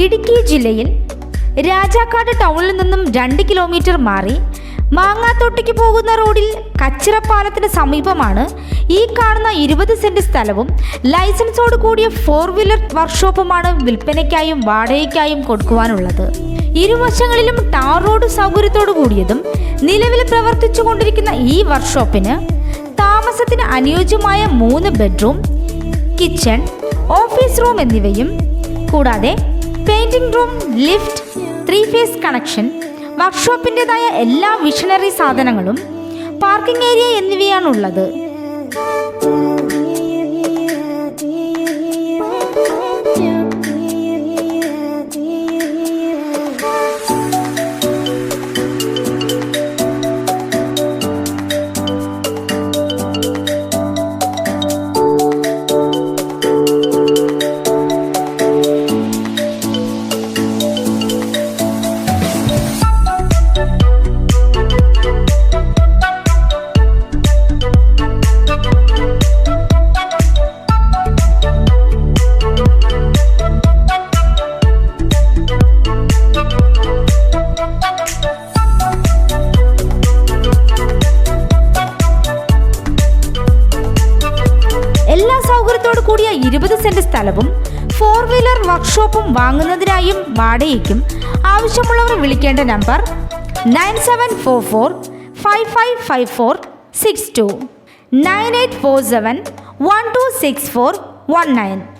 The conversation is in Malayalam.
ഇടുക്കി ജില്ലയിൽ രാജാക്കാട് ടൗണിൽ നിന്നും 2 കിലോമീറ്റർ മാറി മാങ്ങാത്തോട്ടയ്ക്ക് പോകുന്ന റോഡിൽ കച്ചിറപ്പാലത്തിന് സമീപമാണ് ഈ കാണുന്ന 20 സെന്റ് സ്ഥലവും ലൈസൻസോട് കൂടിയ 4 വീലർ വർക്ക്ഷോപ്പുമാണ് വിൽപ്പനയ്ക്കായും വാടകയ്ക്കായും കൊടുക്കുവാനുള്ളത്. ഇരുവശങ്ങളിലും ടാർ റോഡ് സൗകര്യത്തോടു കൂടിയതും നിലവിൽ പ്രവർത്തിച്ചു കൊണ്ടിരിക്കുന്ന ഈ വർക്ക്ഷോപ്പിന് താമസത്തിന് അനുയോജ്യമായ 3 ബെഡ്റൂം, കിച്ചൺ, ഓഫീസ് റൂം എന്നിവയും കൂടാതെ painting room, lift, 3 phase connection, വർക്ക്ഷോപ്പിൻ്റെതായ എല്ലാ മിഷനറി സാധനങ്ങളും, പാർക്കിംഗ് ഏരിയ എന്നിവയാണുള്ളത്. എല്ലാ സൗകര്യത്തോടു കൂടിയ 20 സെന്റ് സ്ഥലവും 4 വീലർ വർക്ക്ഷോപ്പും വാങ്ങുന്നതിനായും വാടകയ്ക്കും ആവശ്യമുള്ളവർ വിളിക്കേണ്ട നമ്പർ 9744555462 9847126419.